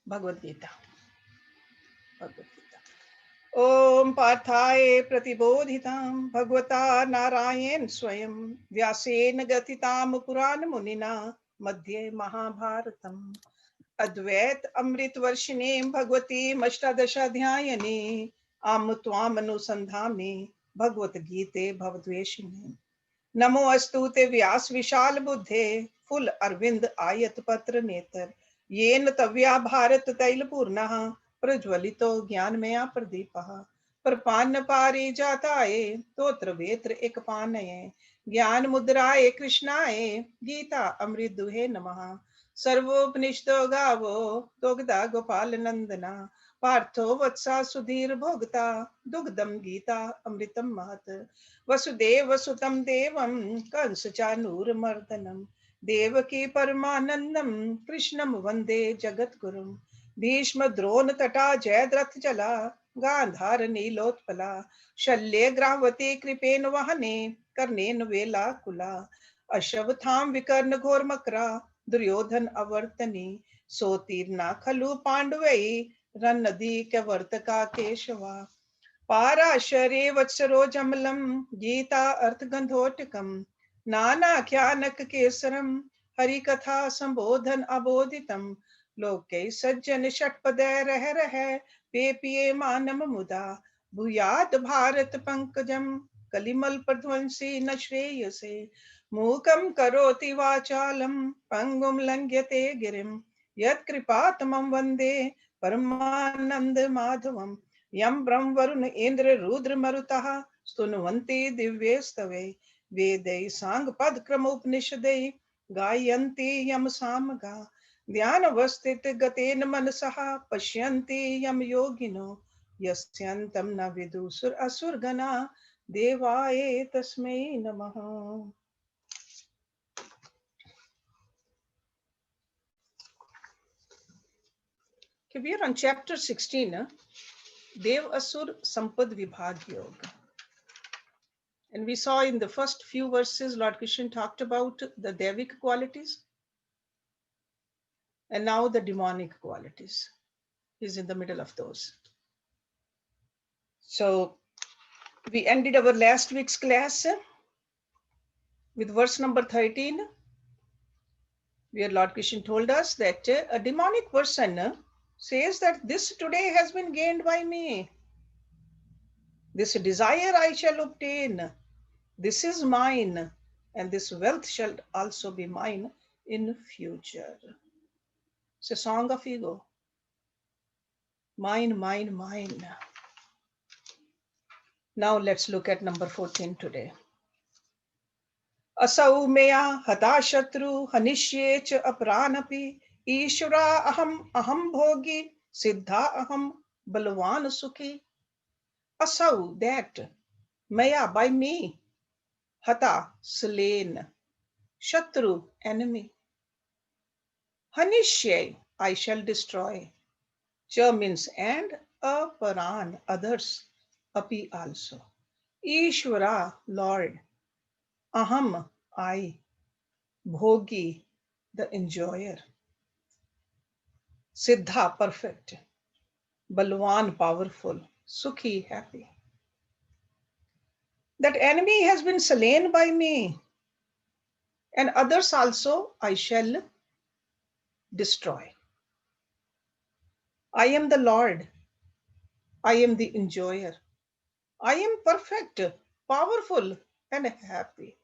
Bhagavad Gita. Om Parthaye Pratibodhitam Bhagavata Narayan Swayam Vyasen Gatitam Puran Munina Madhye Mahabharatam Advait Amrit Varshine Bhagavati Mashtadashadhyayane Am Twam Anusandhami Bhagavad Gite Bhavadveshine Namo Astute Vyas Vishal Buddhe Full Arvind Ayat Patra Netar Yen Tavya Bharat Tail Purnaha प्रज्वलितो ज्ञानमया प्रदीपः प्रपान्न जाताये तोत्र वेत्र एकपानये ज्ञान मुद्राये कृष्णाये गीता अमृत दुहे नमः सर्वोपनिषदो गावो दोग्धा गोपाल नंदना पार्थो वत्सा सुधीर भोगता दुग्धम गीता अमृतम महत वसुदेव सुतम देवम कंस चानूर मर्दनम देवकी परमानंदम कृष्णम वंदे जगद्गुरुम भीष्म द्रोण तटा जयद्रथ चला गांधार नीलोत्पला शल्य ग्राहवती कृपेन वहने कर्णेन वेला कुला अश्वत्थाम विकर्ण घोर मकरा दुर्योधन अवर्तनी सोतीर्णा खलु पांडवई रन नदी कवर्तका केशवा पाराशरे वत्सरो जमलम गीता अर्थ गंधोटकम नाना ख्यानक केसरम हरि कथा संबोधन अबोधितम लोके सज्जन षटपदय रह पे पिये मानम मुदा भूयात भारत पंकजम कलिमल प्रध्वंसी न श्रेयसे मूकम करोति वाचालम पंगुम लंघ्यते गिरिम यत्कृपातमं वन्दे परमानंद माधवम यम ब्रह्म वरुण इंद्र रुद्र मरुतः स्तुन्वन्ति दिव्यस्तवे वेदै सांग पद क्रमोपनिषदै गायन्ति यम सामगा ध्यानवस्थित गतेन मनसः पश्यन्ति यम योगिनो यस्यन्तं न विदुषुर असुरगणा देवाय तस्मै नमः. Okay, we are on chapter 16, Dev Asur Sampad Vibhag Yoga. And we saw in the first few verses, Lord Krishna talked about the Devic qualities and now the demonic qualities. He's in the middle of those. So we ended our last week's class with verse number 13, where Lord Krishna told us that a demonic person says that this today has been gained by me. This desire I shall obtain. This is mine, and this wealth shall also be mine in future. It's a song of ego. Mine, mine, mine. Now let's look at number 14 today. असौ मया हता शत्रु हनिष्ये च अपरानपि ईश्वरा अहम भोगी सिद्धा अहम बलवान सुखी. Asau, that, maya, by me, hata, slain, shatru, enemy, hanishye, I shall destroy, cha means and, aparan, others, api also, Ishvara, Lord, aham, I, bhogi, the enjoyer, siddha, perfect, balwan, powerful, sukhi, happy. That enemy has been slain by me, and others also I shall destroy. I am the Lord. I am the enjoyer. I am perfect, powerful, and happy.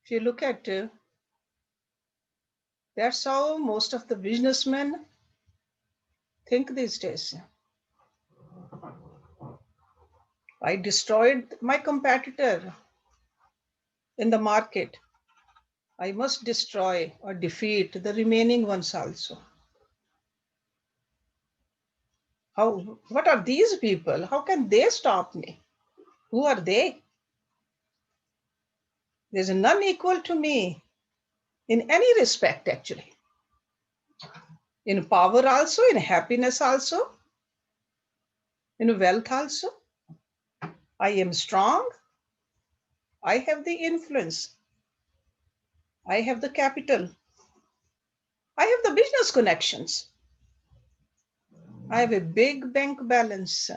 If you look at that's how most of the businessmen think these days. I destroyed my competitor in the market. I must destroy or defeat the remaining ones also. What are these people? How can they stop me? Who are they? There's none equal to me in any respect, actually. In power also, in happiness also, in wealth also. I am strong. I have the influence. I have the capital. I have the business connections. I have a big bank balance.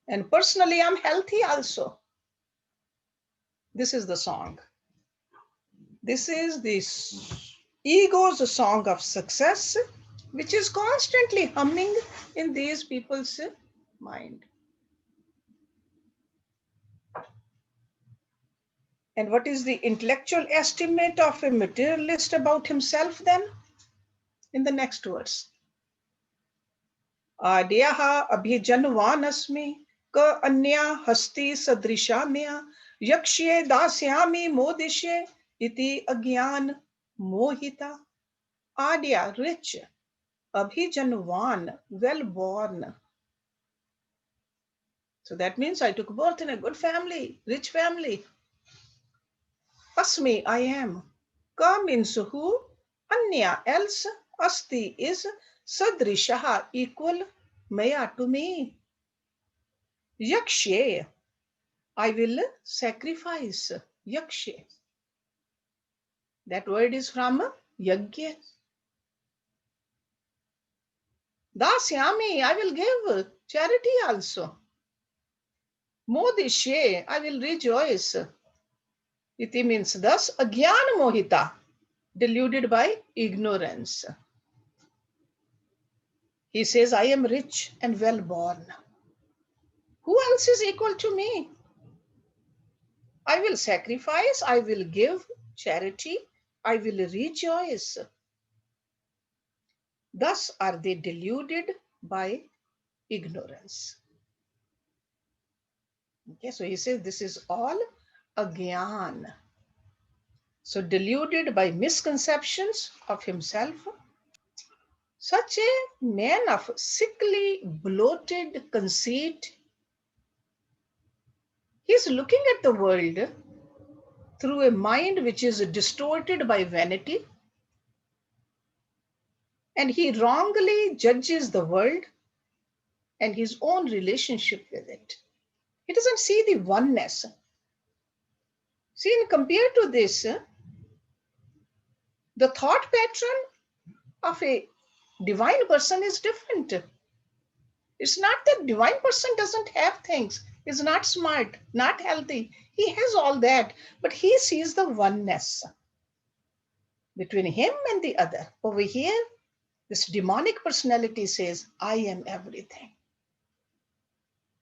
And personally, I'm healthy also. This is the song. This is the ego's song of success, which is constantly humming in these people's mind. And what is the intellectual estimate of a materialist about himself then? In the next verse. Adyaha abhijanvan asmi ka anya hasti sadrishamya yakshye dasyami modishe iti agyan mohita. Adya, rich, abhijanvan, well born. So that means I took birth in a good family, rich family. Asmi, I am. Ka means who, anya, else, asti is, sadrishaha, equal, maya, to me. Yakshe, I will sacrifice. Yakshe. That word is from yagya. Dasyami, I will give charity also. Modishe, I will rejoice. Iti means thus, agyan mohita, deluded by ignorance. He says, I am rich and well born. Who else is equal to me? I will sacrifice, I will give charity, I will rejoice. Thus are they deluded by ignorance. Okay, so he says this is all agyan. So deluded by misconceptions of himself, such a man of sickly, bloated conceit, he is looking at the world through a mind which is distorted by vanity, and he wrongly judges the world and his own relationship with it. He doesn't see the oneness. See, compared to this, the thought pattern of a divine person is different. It's not that divine person doesn't have things, is not smart, not healthy. He has all that, but he sees the oneness between him and the other. Over here, this demonic personality says, I am everything.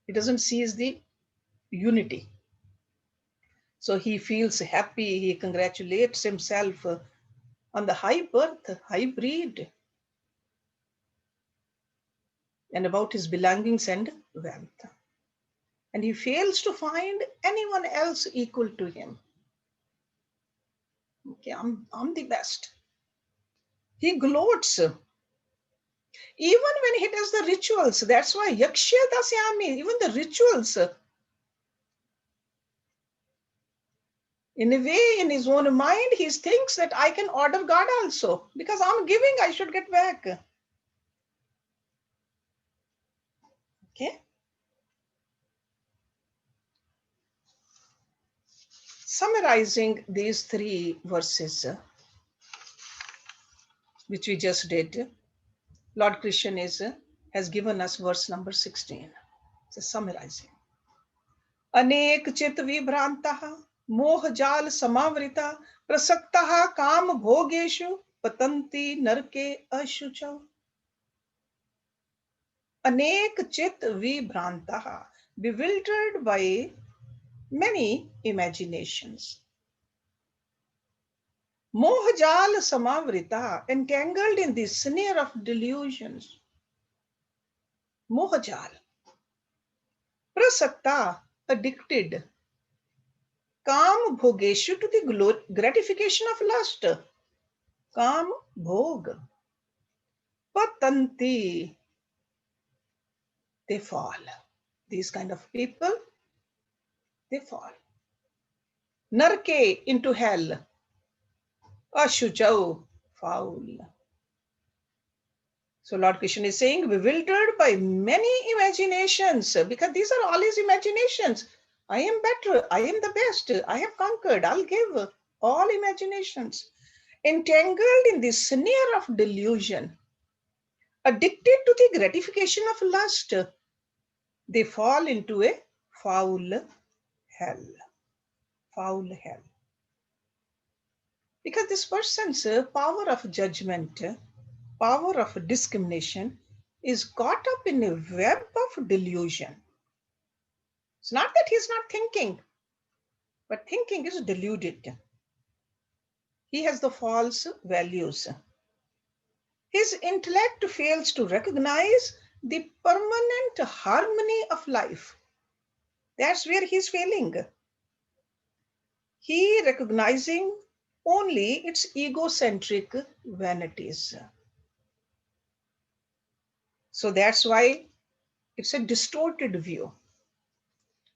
He doesn't see the unity. So he feels happy, he congratulates himself on the high birth, high breed, and about his belongings and wealth. And he fails to find anyone else equal to him. Okay, I'm the best. He gloats. Even when he does the rituals, that's why Yakshya Dasyami, even the rituals, in a way, in his own mind, he thinks that I can order God also. Because I'm giving, I should get back. Okay. Summarizing these three verses, which we just did, Lord Krishna has given us verse number 16. So summarizing. अनेक चित विभ्रांतः मोहजाल समावृता प्रसक्तः काम भोगेषु पतन्ति नरके अशुचौ. अनेक चित विभ्रांतः, bewildered by many imaginations. Mohajal samavrita, entangled in the snare of delusions. Mohajal. Prasakta, addicted. Kam bhogeshu, to the gratification of lust. Kam bhog. Patanti, they fall. These kind of people, they fall. Narke, into hell. Ashuchau, foul. So Lord Krishna is saying, bewildered by many imaginations, because these are all his imaginations. I am better, I am the best, I have conquered, I'll give all imaginations. entangled in the snare of delusion, addicted to the gratification of lust, they fall into a foul hell. Foul hell. Because this person's power of judgment, power of discrimination is caught up in a web of delusion. It's not that he's not thinking, but thinking is deluded. He has the false values. His intellect fails to recognize the permanent harmony of life. That's where he's failing. He recognizing only its egocentric vanities. So that's why it's a distorted view.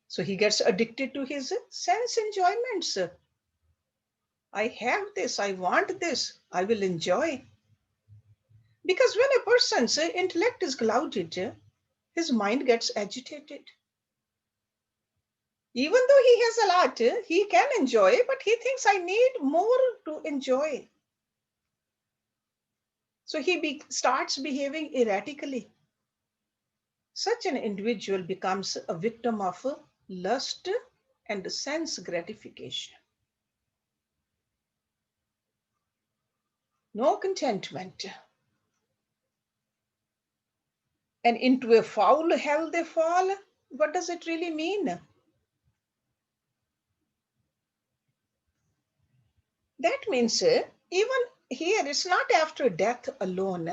So he gets addicted to his sense enjoyments. I have this, I want this, I will enjoy. Because when a person's intellect is clouded, his mind gets agitated. Even though he has a lot, he can enjoy, but he thinks I need more to enjoy. So he starts behaving erratically. Such an individual becomes a victim of lust and sense gratification. No contentment. And into a foul hell they fall. What does it really mean? That means even here it's not after death alone.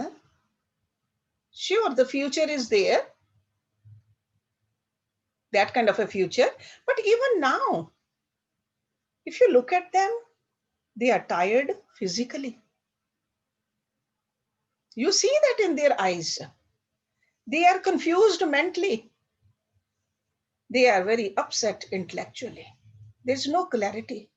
Sure, the future is there, that kind of a future. But even now, if you look at them, they are tired physically. You see that in their eyes. They are confused mentally. They are very upset intellectually. There's no clarity.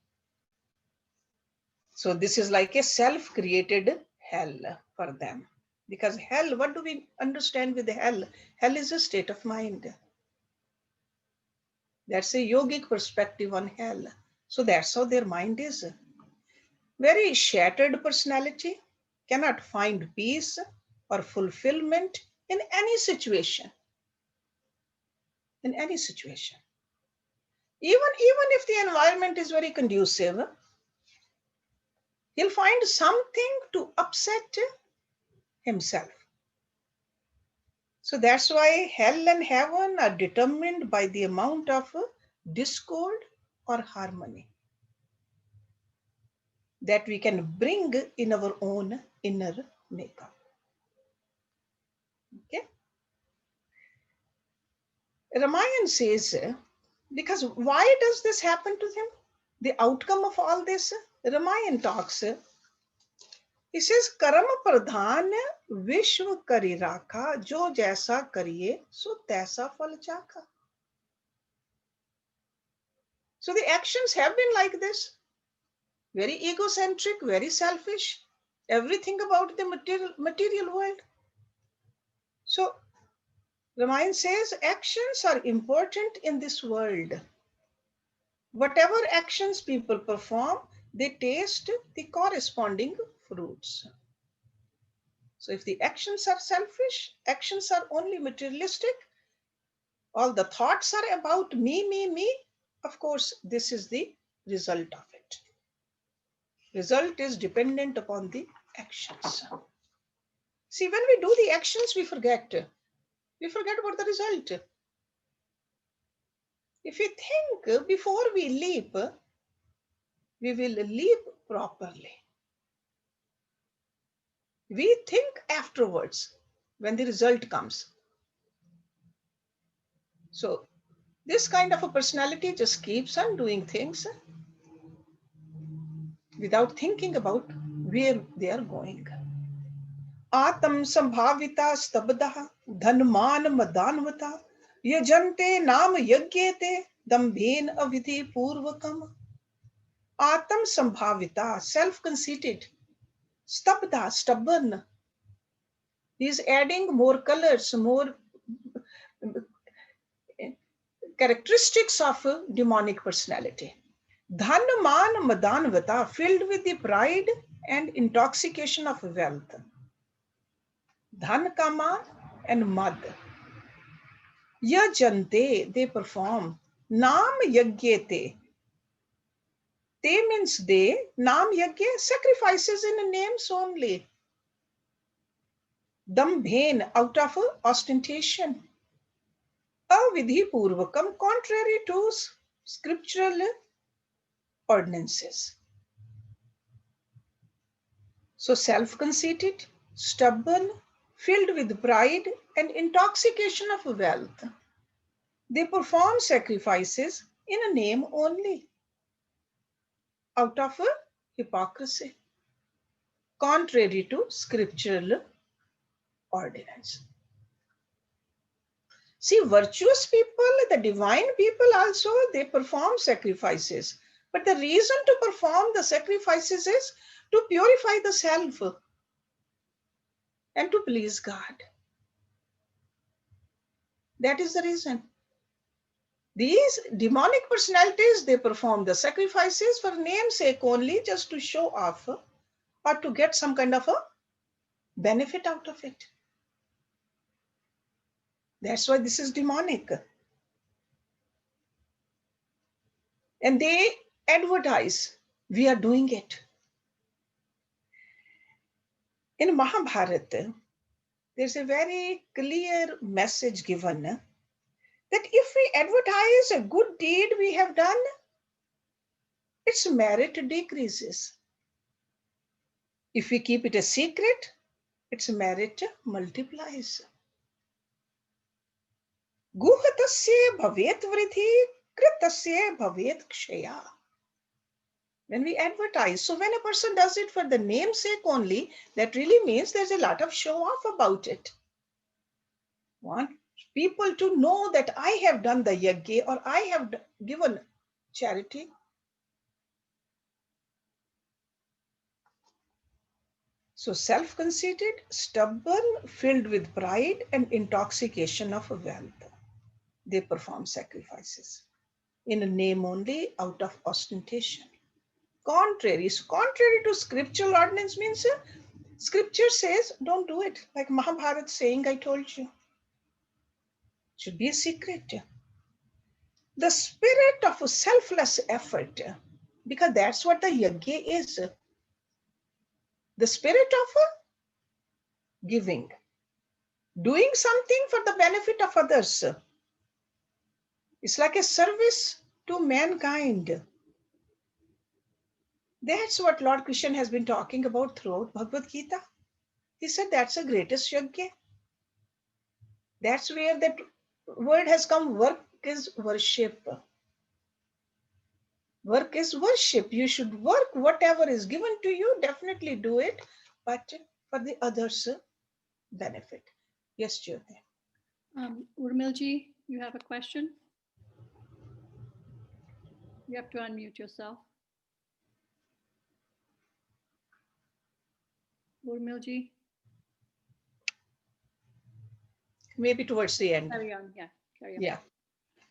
So this is like a self-created hell for them. Because hell, what do we understand with hell? Hell is a state of mind. That's a yogic perspective on hell. So that's how their mind is. Very shattered personality, cannot find peace or fulfillment in any situation. In any situation. Even if the environment is very conducive, he'll find something to upset himself. So that's why hell and heaven are determined by the amount of discord or harmony that we can bring in our own inner makeup. Okay? Ramayan says, because why does this happen to him? The outcome of all this, Ramayan talks. He says, Karam pradhan vishwa kari rakha, jo jaisa kariye, so taisa phal chakha. So the actions have been like this. Very egocentric, very selfish. Everything about the material world. So Ramayan says actions are important in this world. Whatever actions people perform, they taste the corresponding fruits. So if the actions are selfish, actions are only materialistic, all the thoughts are about me, of course, this is the result of it. Result is dependent upon the actions. See, when we do the actions, we forget. We forget about the result. If we think before we leap, we will leap properly. We think afterwards when the result comes. So this kind of a personality just keeps on doing things without thinking about where they are going. Atam sambhavita stabdaha dhanman madanvata yajante nam yagyete dambhen avidhi purvakam. Atam sambhavita, self-conceited, stabda, stubborn. He is adding more colors, more characteristics of a demonic personality. Dhanman madanvata, filled with the pride and intoxication of wealth. Dhan kama and mad. Yajante, they perform. Nam yagyete. They means they. Nam yagya, sacrifices in names only. Dambhen, out of ostentation. Avidhi purvakam, contrary to scriptural ordinances. So self-conceited, stubborn, filled with pride and intoxication of wealth. They perform sacrifices in a name only, out of a hypocrisy, contrary to scriptural ordinance. See, virtuous people, the divine people also, they perform sacrifices. But the reason to perform the sacrifices is to purify the self and to please God. That is the reason. These demonic personalities, they perform the sacrifices for namesake only, just to show off or to get some kind of a benefit out of it. That's why this is demonic. And they advertise, we are doing it. In Mahabharata, there's a very clear message given that if we advertise a good deed we have done, its merit decreases. If we keep it a secret, its merit multiplies. Guhatasya bhavet vridhi, kritasya bhavet kshaya. When we advertise, so when a person does it for the namesake only, that really means there's a lot of show off about it. Want people to know that I have done the yajna or I have given charity. So self-conceited, stubborn, filled with pride and intoxication of wealth. They perform sacrifices in a name only, out of ostentation. Contrary to scriptural ordinance means scripture says don't do it. Like Mahabharata saying, I told you. It should be a secret. The spirit of a selfless effort, because that's what the yajna is. The spirit of giving, doing something for the benefit of others. It's like a service to mankind. That's what Lord Krishna has been talking about throughout Bhagavad Gita. He said that's the greatest yajna. That's where that word has come. Work is worship. Work is worship. You should work. Whatever is given to you, definitely do it, but for the others' benefit. Yes, Jyoti. Urmilji, you have a question? You have to unmute yourself. Urmilji? Maybe towards the end. Carry on, yeah. Carry on. Yeah.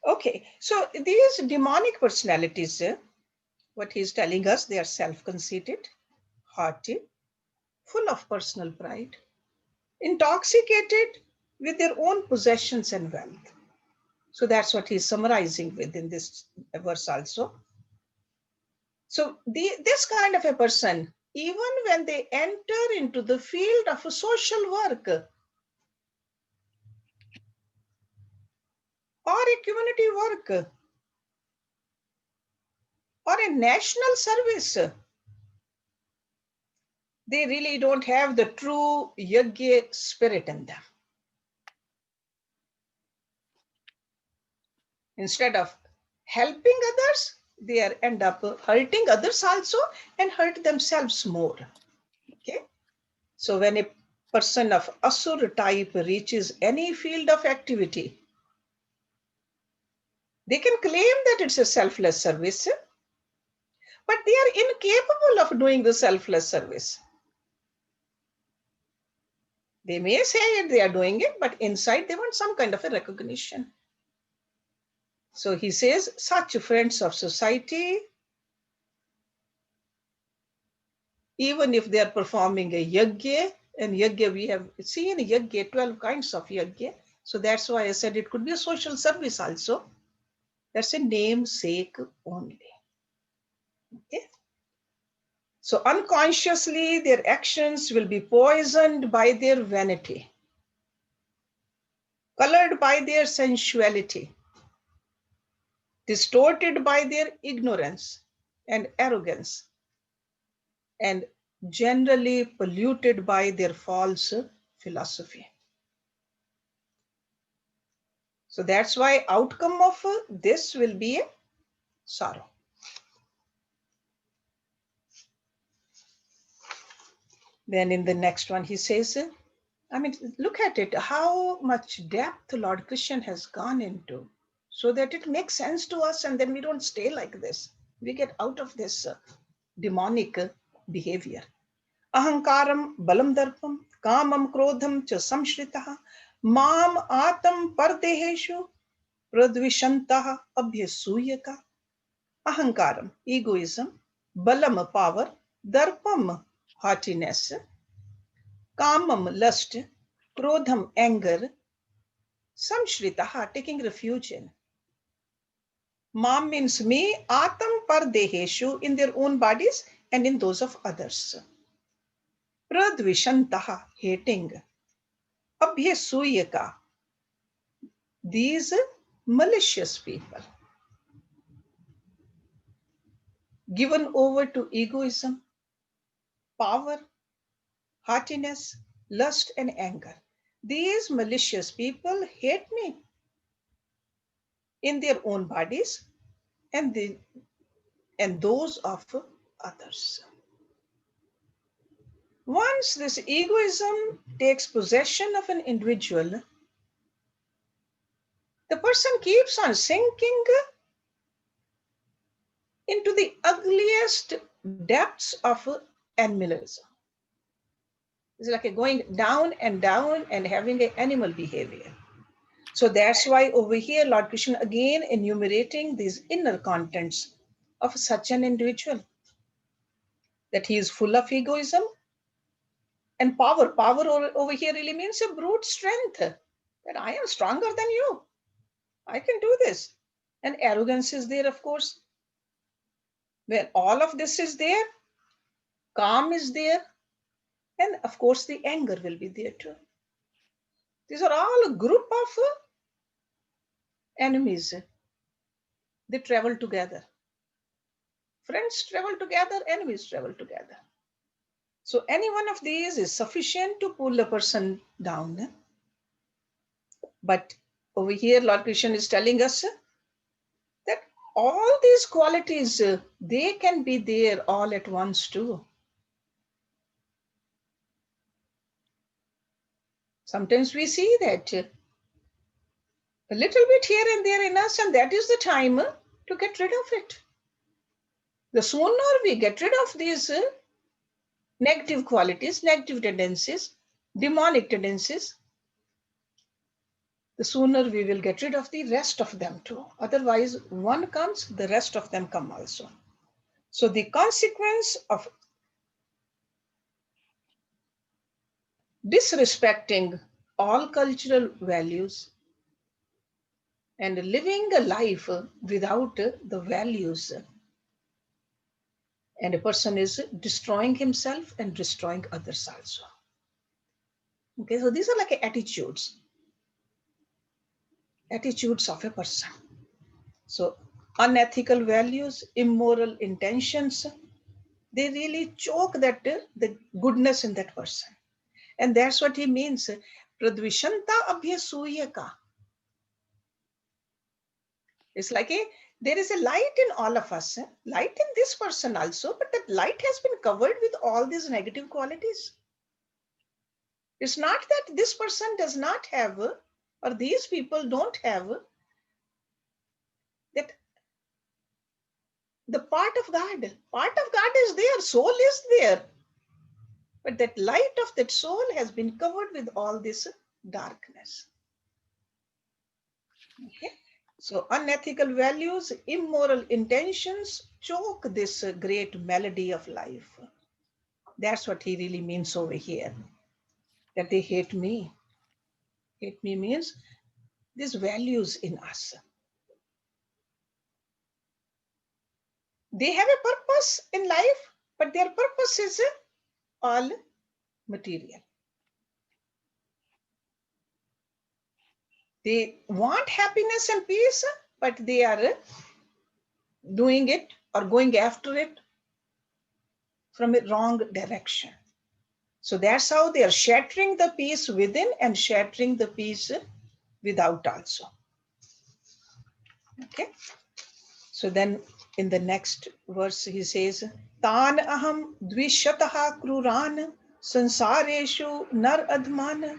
Okay. So these demonic personalities, what he's telling us, they are self-conceited, haughty, full of personal pride, intoxicated with their own possessions and wealth. So that's what he's summarizing within this verse also. So this kind of a person, even when they enter into the field of social work or a community work or a national service, they really don't have the true yajna spirit in them. Instead of helping others, they end up hurting others also and hurt themselves more. Okay. So when a person of Asura type reaches any field of activity, they can claim that it's a selfless service, but they are incapable of doing the selfless service. They may say it, they are doing it, but inside they want some kind of a recognition. So he says, such friends of society Even if they are performing a yajna, and yajna we have seen yajna, 12 kinds of yajna. So that's why I said it could be a social service also. That's a namesake only. Okay. So unconsciously, their actions will be poisoned by their vanity, colored by their sensuality, distorted by their ignorance and arrogance, and generally polluted by their false philosophy. So that's why outcome of this will be a sorrow. Then in the next one, he says, I mean, look at it, how much depth Lord Krishna has gone into so that it makes sense to us and then we don't stay like this. We get out of this demonic behavior. Ahankaram balam darpam kamam krodham cha samshritaha mam atam pardeheshu pradvishantaha abhyasuyaka. Ahankaram, egoism, balam, power, darpam, haughtiness, kamam, lust, krodham, anger, samshritaha, taking refuge in. Mam means me, atam pardeheshu, in their own bodies and in those of others. Pradvishantaha, hating. Abhyasuyaka, these malicious people, given over to egoism, power, haughtiness, lust, and anger. These malicious people hate me in their own bodies and those of others. Once this egoism takes possession of an individual, the person keeps on sinking into the ugliest depths of animalism. It's like going down and having an animal behavior. So that's why over here, Lord Krishna again enumerating these inner contents of such an individual. That he is full of egoism and power. Power over here really means a brute strength. That I am stronger than you. I can do this. And arrogance is there, of course. When all of this is there, calm is there, and of course the anger will be there too. These are all a group of enemies. They travel together. Friends travel together, enemies travel together. So any one of these is sufficient to pull a person down. But over here, Lord Krishna is telling us that all these qualities, they can be there all at once too. Sometimes we see that a little bit here and there in us, and that is the time to get rid of it. The sooner we get rid of these negative qualities, negative tendencies, demonic tendencies, the sooner we will get rid of the rest of them too. Otherwise, one comes, the rest of them come also. So the consequence of disrespecting all cultural values and living a life without the values, and a person is destroying himself and destroying others also. Okay, so these are like attitudes of a person. So unethical values, immoral intentions, they really choke that the goodness in that person. And that's what he means. Pradvishanta abhyasuyaka. It's like there is a light in all of us, light in this person also, but that light has been covered with all these negative qualities. It's not that this person does not have, or these people don't have, that the part of God is there, soul is there. But that light of that soul has been covered with all this darkness. Okay? So unethical values, immoral intentions choke this great melody of life. That's what he really means over here, that they hate me. Hate me means these values in us. They have a purpose in life, but their purpose is all material. They want happiness and peace, but they are doing it or going after it from a wrong direction. So that's how they are shattering the peace within and shattering the peace without also. Okay. So then in the next verse he says, Tan aham dvishataha kruran sansareshu nar adman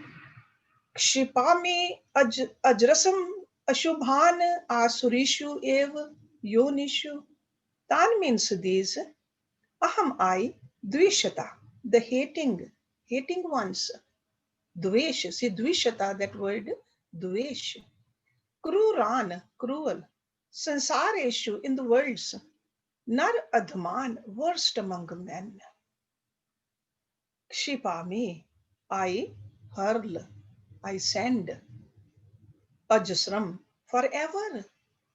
kshipami ajrasam ashubhan asurishu ev yonishu. Tan means these. Aham I, dvishata, the hating ones. Dvesh, see dvishata, that word, dvesh. Kruran, cruel. Sansareshu, in the worlds. Nar adman, worst among men. Kshipami, I hurl, I send. Ajasram, forever.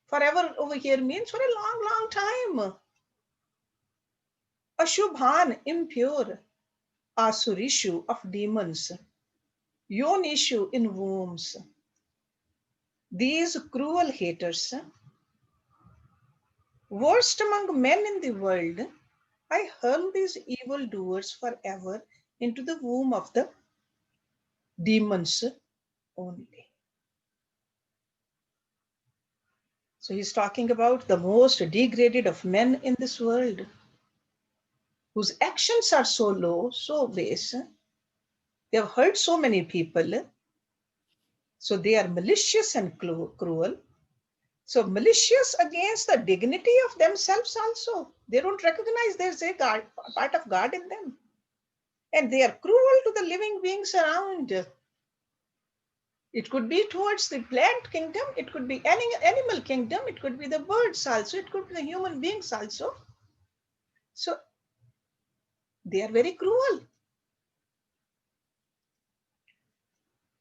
Forever over here means for a long, long time. Ashubhan, impure. Asurishu, of demons. Yonishu, in wombs. These cruel haters, worst among men in the world, I hurl these evil doers forever into the womb of the demons only. So he's talking about the most degraded of men in this world, whose actions are so low, so base. They have hurt so many people. So they are malicious and cruel. So malicious against the dignity of themselves also. They don't recognize there's a God, part of God in them. And they are cruel to the living beings around. It could be towards the plant kingdom, it could be any animal kingdom, it could be the birds also, it could be the human beings also. So they are very cruel.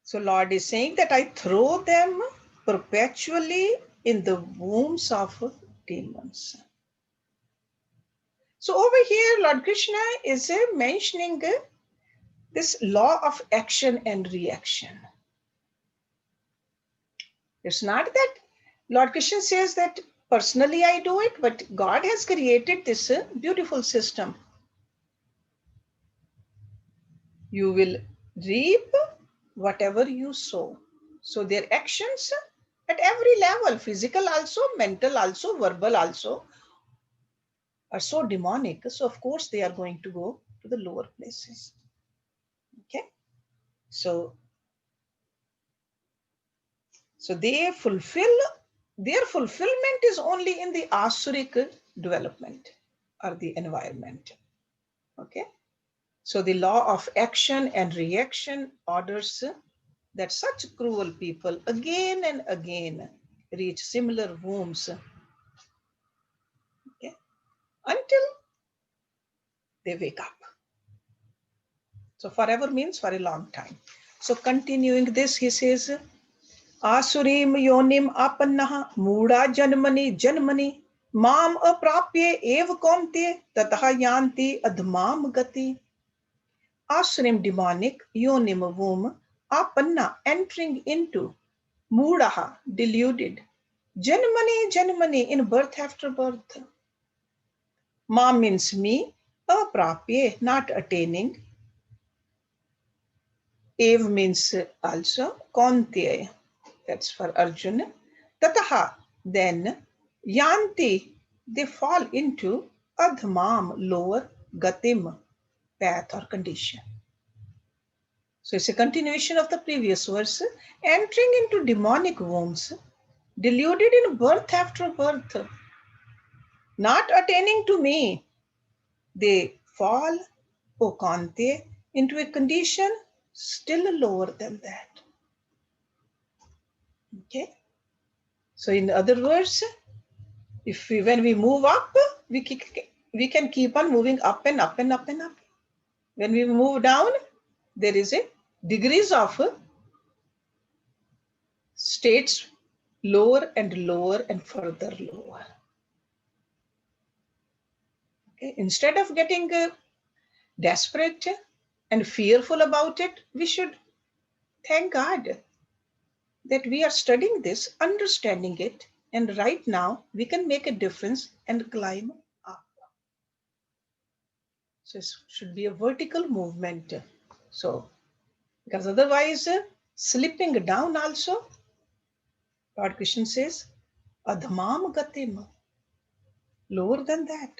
So Lord is saying that I throw them perpetually in the wombs of demons. So over here, Lord Krishna is mentioning this law of action and reaction. It's not that Lord Krishna says that personally I do it, but God has created this beautiful system. You will reap whatever you sow. So their actions at every level, physical also, mental also, verbal also, are so demonic. So of course they are going to go to the lower places. Okay. So they their fulfillment is only in the Asuric development or the environment. Okay. So the law of action and reaction orders that such cruel people again and again reach similar wombs, okay, until they wake up. So forever means for a long time. So continuing this, he says, Asurim yonim apannaha muda janmani mam aprapye ev konte tataha yanti admam gati. Asurim demonic yonim womb apanna entering into mudaha deluded janmani in birth after birth. Ma means me, aprapye not attaining. Ev means also konte, that's for Arjuna. Tataha, then yanti, they fall into adhamam, lower, gatim, path or condition. So it's a continuation of the previous verse, entering into demonic wombs, deluded in birth after birth, not attaining to me. They fall, O Kante, into a condition still lower than that. Okay. So in other words, when we move up, we can keep on moving up and up and up and up. When we move down, there is a degrees of states lower and lower and further lower. Okay? Instead of getting desperate and fearful about it, we should thank God that we are studying this, understanding it, and right now we can make a difference and climb up. So it should be a vertical movement. So, because otherwise, slipping down also, Lord Krishna says, adhamam gatim, lower than that.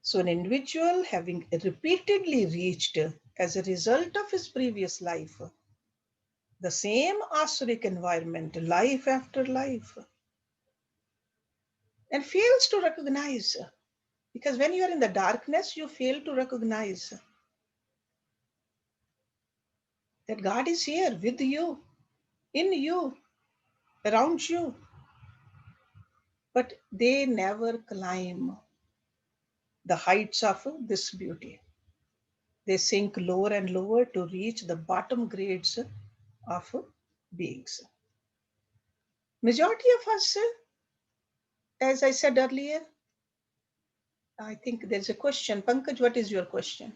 So an individual having repeatedly reached as a result of his previous life, the same asuric environment, life after life, and fails to recognize, because when you are in the darkness, you fail to recognize that God is here with you, in you, around you. But they never climb the heights of this beauty. They sink lower and lower to reach the bottom grades of beings. Majority of us, as I said earlier, I think there's a question. Pankaj, what is your question?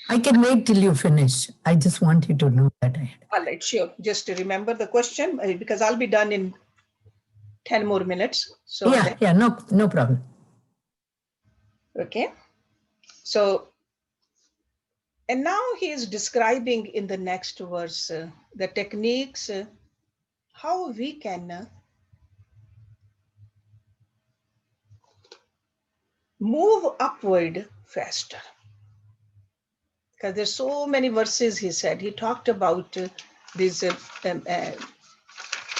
I can wait till you finish. I just want you to know that. All right, sure. Just to remember the question, because I'll be done in 10 more minutes. So yeah, no problem. Okay. So, and now he is describing in the next verse the techniques, how we can move upward faster. Because there's so many verses he said. He talked about these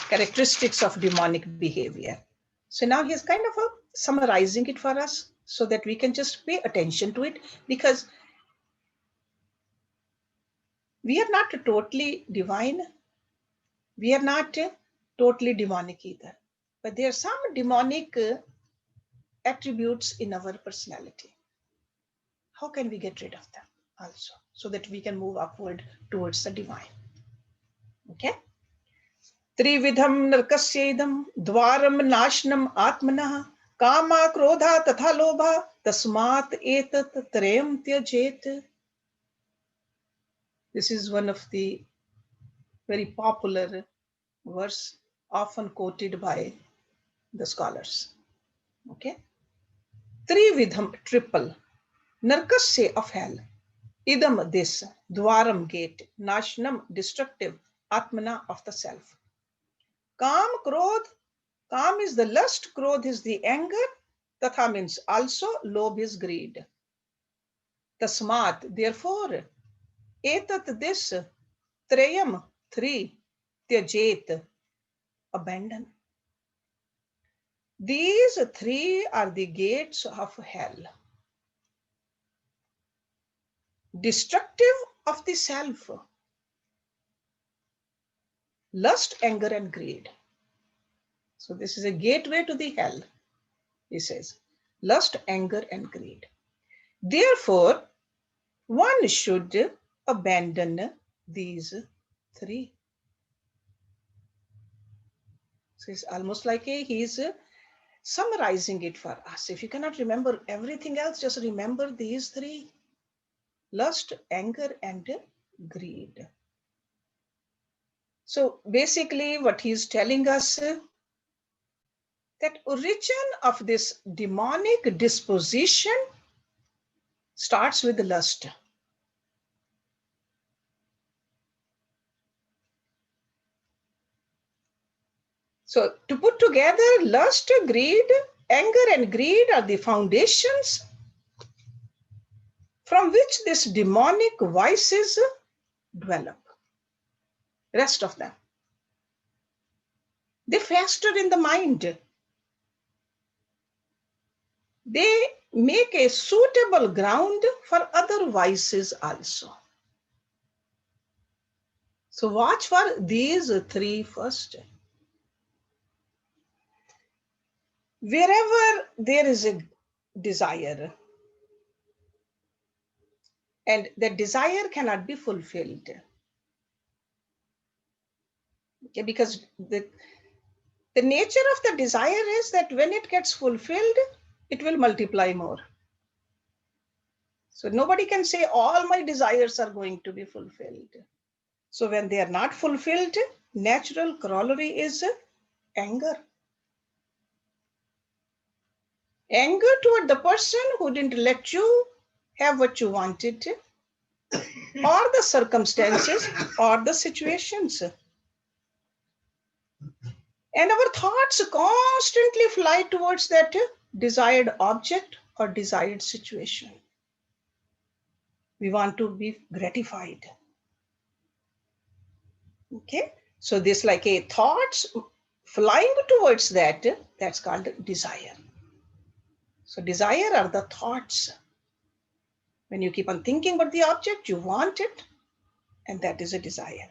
characteristics of demonic behavior. So now he's kind of summarizing it for us so that we can just pay attention to it, because we are not totally divine. We are not totally demonic either. But there are some demonic attributes in our personality. How can we get rid of them also so that we can move upward towards the divine? Okay. त्रिविधम नरकस्येदम Dwaram नाशनम आत्मनः कामा क्रोधा तथा लोभा तस्मात् एतत् त्रयं त्यजेत. This is one of the very popular verse, often quoted by the scholars. Okay. Trividham, triple, narkasya of hell, idam this, dwaram gate, nashnam destructive, atmana of the self. Kam, krodh, kam is the lust, krodh is the anger, tatha means also, lobh is greed. Tasmat, therefore, etat this, trayam, three, tyajet, abandon. These three are the gates of hell. Destructive of the self, lust, anger, and greed. So this is a gateway to the hell, he says. Lust, anger, and greed. Therefore, one should abandon these three. So it's almost like he's summarizing it for us. If you cannot remember everything else, just remember these three: lust, anger, and greed. So basically what he's telling us, that origin of this demonic disposition starts with lust. So to put together, lust, greed, anger, and greed are the foundations from which this demonic vices develop. Rest of them, they fester in the mind. They make a suitable ground for other vices also. So watch for these three first. wherever there is a desire, and the desire cannot be fulfilled. Okay, because the nature of the desire is that when it gets fulfilled, it will multiply more. So nobody can say all my desires are going to be fulfilled. So when they are not fulfilled, natural corollary is anger. Anger toward the person who didn't let you have what you wanted, or the circumstances, or the situations. And our thoughts constantly fly towards that desired object or desired situation. We want to be gratified. Okay, so this like a thoughts flying towards that, that's called desire. So desire are the thoughts. When you keep on thinking about the object, you want it, and that is a desire.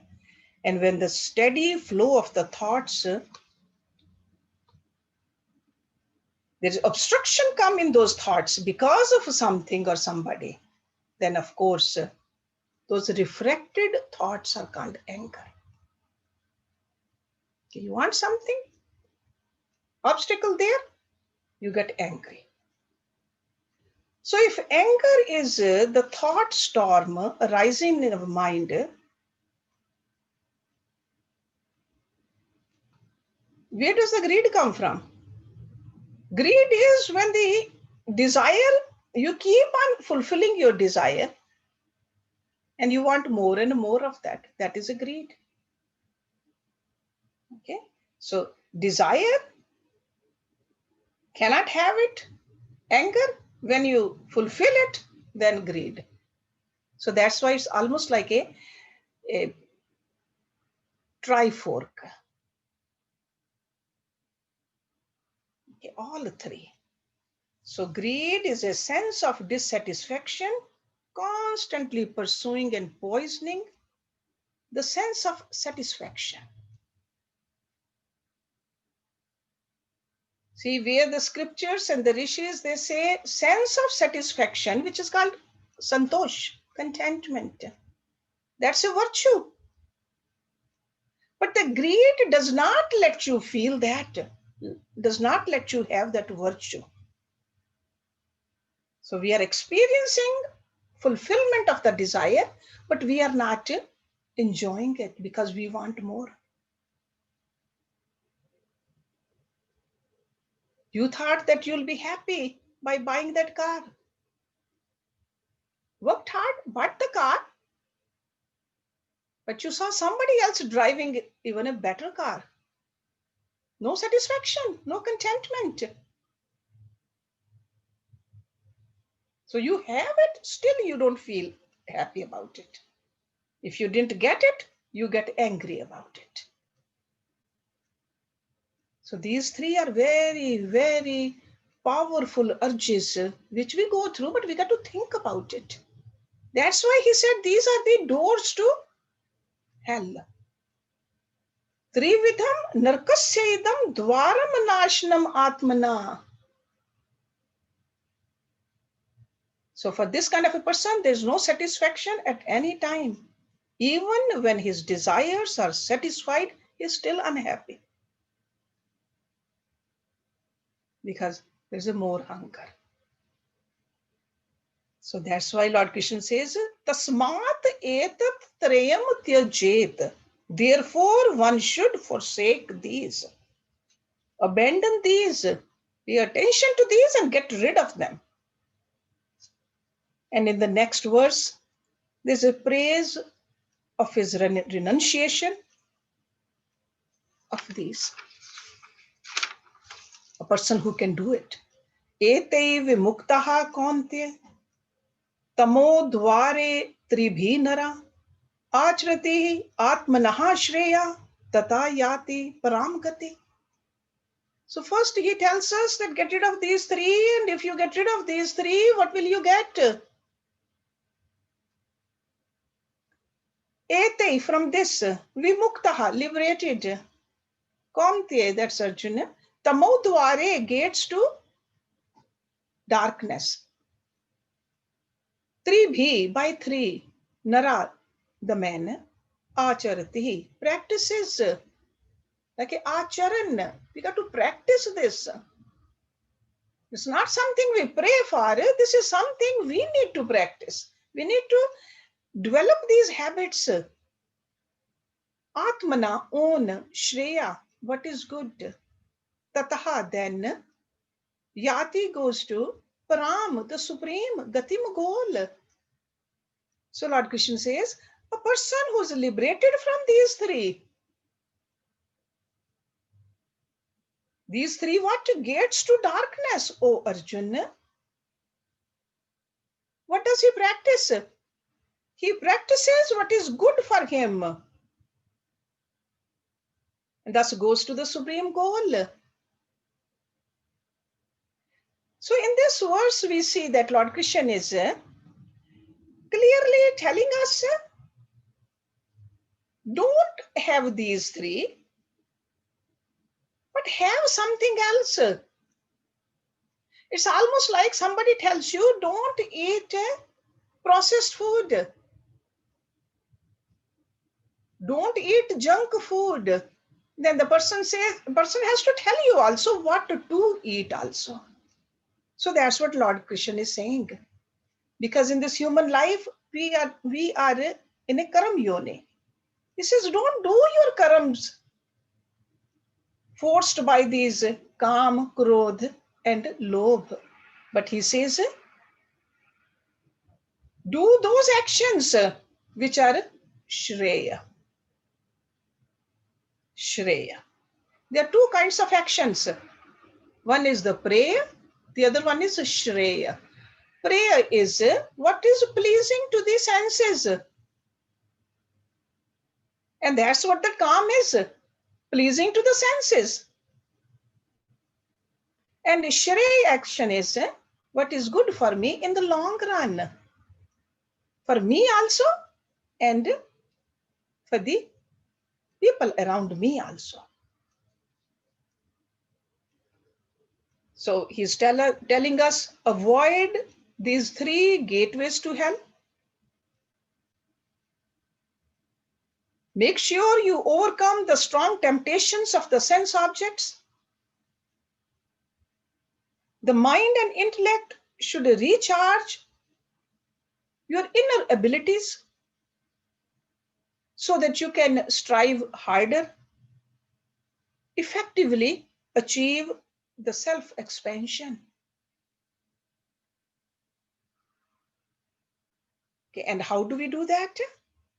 And when the steady flow of the thoughts, there's obstruction come in those thoughts because of something or somebody, then of course, those refracted thoughts are called anger. Okay, you want something, obstacle there, you get angry. So if anger is the thought storm arising in our mind, where does the greed come from? Greed is when the desire, you keep on fulfilling your desire and you want more and more of that. That is a greed. Okay, so desire cannot have it. Anger, when you fulfill it, then greed. So that's why it's almost like a trifork. Okay, all three. So greed is a sense of dissatisfaction, constantly pursuing and poisoning the sense of satisfaction. See, where the scriptures and the rishis, they say sense of satisfaction, which is called santosh, contentment. That's a virtue. But the greed does not let you feel that, does not let you have that virtue. So we are experiencing fulfillment of the desire, but we are not enjoying it because we want more. You thought that you'll be happy by buying that car. Worked hard, bought the car, but you saw somebody else driving even a better car. No satisfaction, no contentment. So you have it, still you don't feel happy about it. If you didn't get it, you get angry about it. So these three are very, very powerful urges which we go through, but we got to think about it. That's why he said these are the doors to hell. Trividham narkasyaidam dwaram nashnam atmana. So for this kind of a person, there's no satisfaction at any time. Even when his desires are satisfied, he's still unhappy because there's a more hunger. So that's why Lord Krishna says, Tasmat etat trayam tyajet. Therefore, one should forsake these. Abandon these. Pay attention to these and get rid of them. And in the next verse, there's a praise of his renunciation of these. A person who can do it. Etei vimuktaha kaunte tamo dware tribhinara achrati atmanaha shreya tata yati param gati. So first he tells us that get rid of these three, and if you get rid of these three, what will you get? From this, vimuktaha, liberated. Kaunte, that's Arjuna. Tamodware, gates to darkness. Tribhi, by three. Nara, the man. Acharati, practices. Like acharan. We got to practice this. It's not something we pray for. This is something we need to practice. We need to develop these habits. Atmana, own, Shreya, what is good. Tataha, then. Yati goes to Param, the supreme, Gatim goal. So Lord Krishna says, a person who is liberated from these three. These three what? Gates to darkness, O Arjuna. What does he practice? He practices what is good for him. And thus goes to the supreme goal. So in this verse, we see that Lord Krishna is clearly telling us, don't have these three, but have something else. It's almost like somebody tells you, don't eat processed food. Don't eat junk food. Then the person has to tell you also what to eat also. So that's what Lord Krishna is saying. Because in this human life, we are in a karam yoni. He says, don't do your karams forced by these kam, krodh, and lobh. But he says, do those actions which are shreya. Shreya. There are two kinds of actions. One is the prayer, the other one is shreya. Prayer is what is pleasing to the senses. And that's what the calm is, pleasing to the senses. And shreya action is what is good for me in the long run. For me also, and for the people around me also. So he's telling us, avoid these three gateways to hell. Make sure you overcome the strong temptations of the sense objects. The mind and intellect should recharge your inner abilities so that you can strive harder, effectively achieve the self-expansion. Okay, and how do we do that?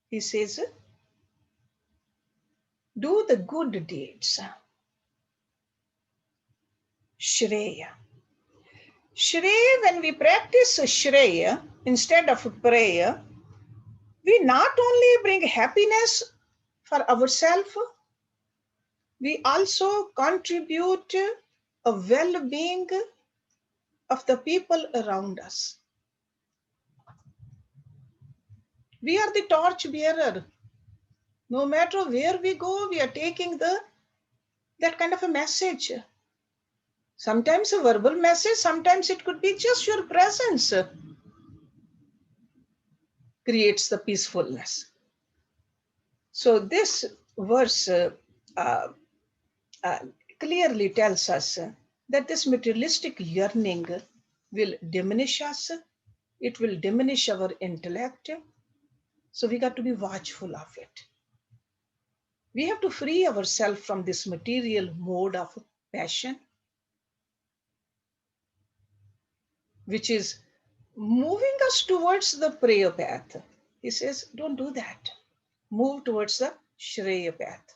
He says, do the good deeds. Shreya. Shreya, when we practice Shreya instead of prayer, we not only bring happiness for ourselves, we also contribute a well-being of the people around us. We are the torch bearer. No matter where we go, we are taking that kind of a message. Sometimes a verbal message, sometimes it could be just your presence creates the peacefulness. So this verse clearly tells us that this materialistic yearning will diminish us. It will diminish our intellect. So we got to be watchful of it. We have to free ourselves from this material mode of passion, which is moving us towards the prayer path. He says, don't do that. Move towards the Shreya path,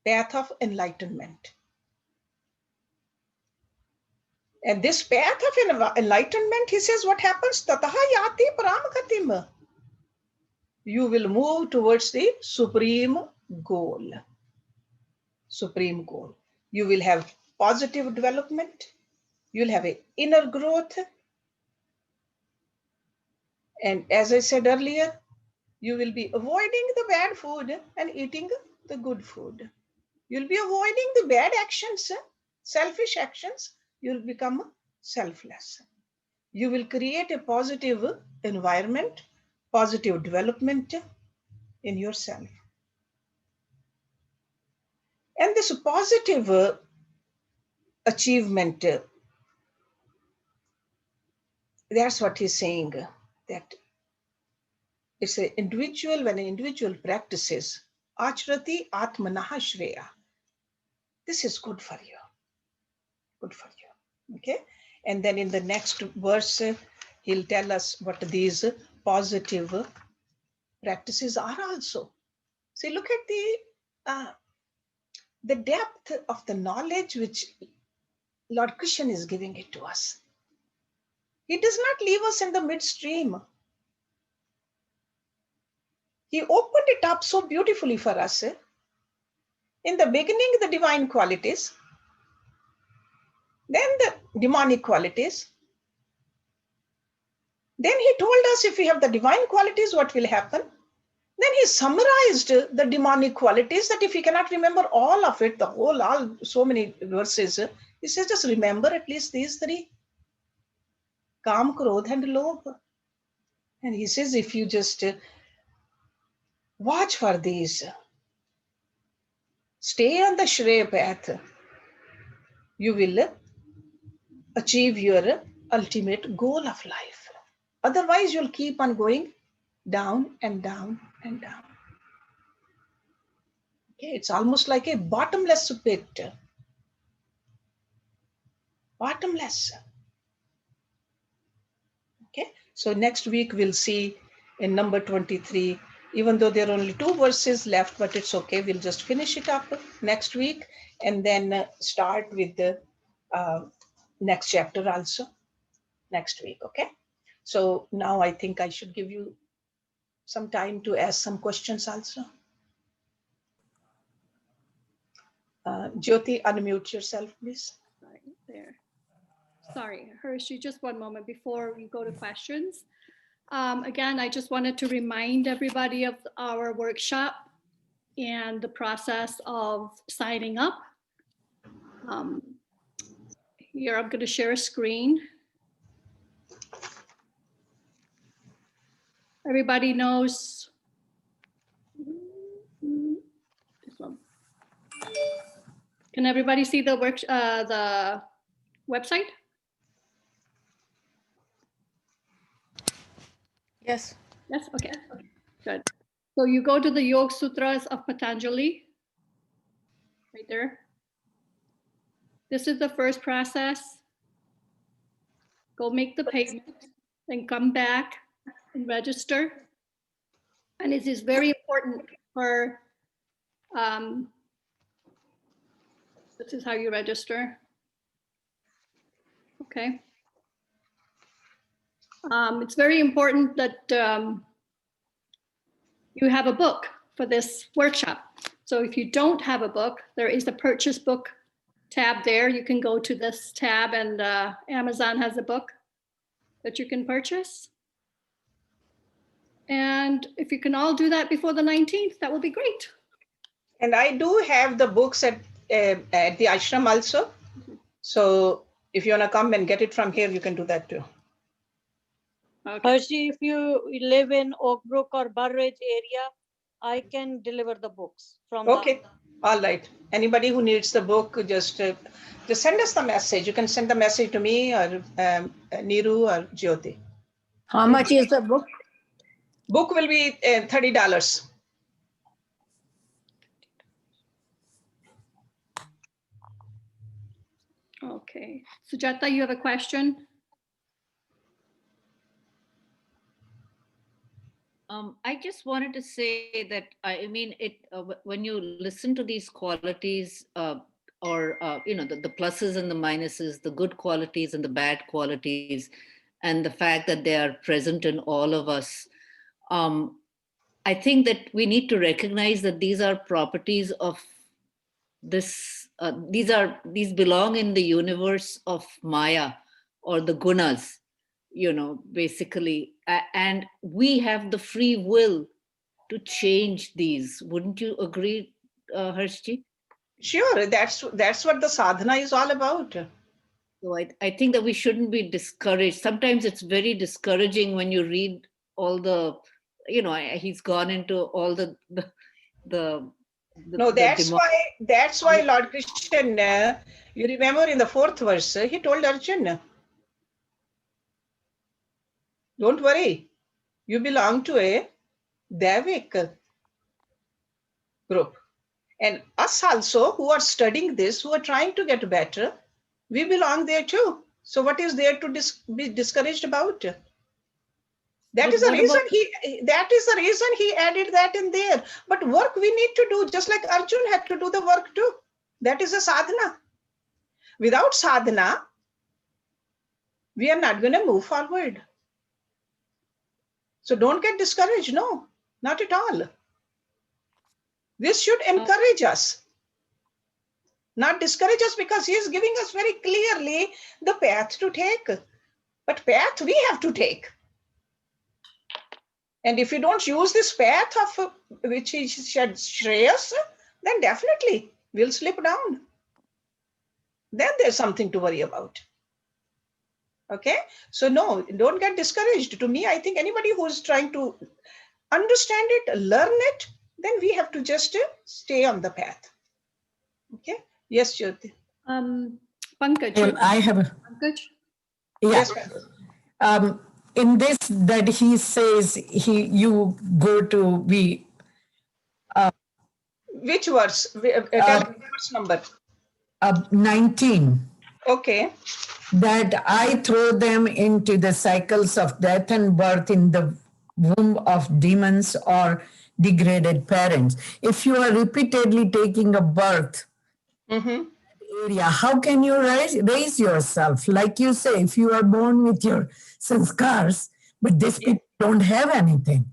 path of enlightenment. And this path of enlightenment, he says, what happens? Tataha yati paramagatim. You will move towards the supreme goal. Supreme goal. You will have positive development. You'll have an inner growth. And as I said earlier, you will be avoiding the bad food and eating the good food. You'll be avoiding the bad actions, selfish actions. You'll become selfless. You will create a positive environment, positive development in yourself. And this positive achievement, that's what he's saying, that it's an individual, when an individual practices acharati atmanaha shreya, this is good for you. Good for you. Okay. And then in the next verse, he'll tell us what these positive practices are also. See, look at the depth of the knowledge which Lord Krishna is giving it to us. He does not leave us in the midstream. He opened it up so beautifully for us. In the beginning, the divine qualities, then the demonic qualities. Then he told us if we have the divine qualities, what will happen? Then he summarized the demonic qualities, that if you cannot remember all of it, the whole, so many verses, he says just remember at least these three: Kam, Krodh, and Lobh. And he says if you just watch for these, stay on the Shreya path, you will achieve your ultimate goal of life. Otherwise, you'll keep on going down and down and down. Okay, it's almost like a bottomless pit. Bottomless. Okay, so next week we'll see in number 23, even though there are only 2 verses left, but it's okay. We'll just finish it up next week and then start with the next chapter also next week. Okay, so now I think I should give you some time to ask some questions also. Jyoti, unmute yourself, please. Right there. Sorry, Hershey, just one moment before we go to questions. Again, I just wanted to remind everybody of our workshop and the process of signing up. Here, I'm going to share a screen. Everybody knows. This one. Can everybody see the the website? Yes. Yes, okay, good. So you go to the Yoga Sutras of Patanjali, right there. This is the first process. Go make the payment, then come back and register. And it is very important for, this is how you register. Okay. It's very important that you have a book for this workshop. So if you don't have a book, there is the purchase book tab there. You can go to this tab and Amazon has a book that you can purchase. And if you can all do that before the 19th, that would be great. And I do have the books at the ashram also. So if you want to come and get it from here, you can do that too. Okay. Hershey, if you live in Oakbrook or Burridge area, I can deliver the books from Okay, all right. Anybody who needs the book, just send us the message. You can send the message to me or Neeru or Jyoti. How much is the book? Book will be $30. Okay. Sujata, you have a question? I just wanted to say that I mean when you listen to these qualities or the pluses and the minuses, the good qualities and the bad qualities, and the fact that they are present in all of us, I think that we need to recognize that these are properties of this. These belong in the universe of Maya or the gunas, basically, and we have the free will to change these. Wouldn't you agree, Hershji? Sure, that's what the sadhana is all about. So I think that we shouldn't be discouraged. Sometimes it's very discouraging when you read all the, he's gone into all the No, that's demon. why Lord Krishna, you remember in the 4th verse, he told Arjuna, don't worry, you belong to a Devik group. And us also, who are studying this, who are trying to get better, we belong there too. So what is there to be discouraged about? That is the reason he added that in there. But work we need to do, just like Arjun had to do the work too. That is a sadhana. Without sadhana, we are not going to move forward. So don't get discouraged. No, not at all. This should encourage us, not discourage us, because he is giving us very clearly the path to take. But path we have to take. And if you don't use this path of which he said Shreyas, then definitely we'll slip down. Then there's something to worry about. Okay, so no, don't get discouraged. To me, I think anybody who's trying to understand it, learn it, then we have to just stay on the path. Okay, yes, Jyoti. Pankaj. I have a, Pankaj? yeah. Yes, in this that he says you go to which verse? Tell me the verse number. 19. Okay. That I throw them into the cycles of death and birth in the womb of demons or degraded parents. If you are repeatedly taking a birth area, how can you raise yourself? Like you say, if you are born with your sanskars, but these people don't have anything.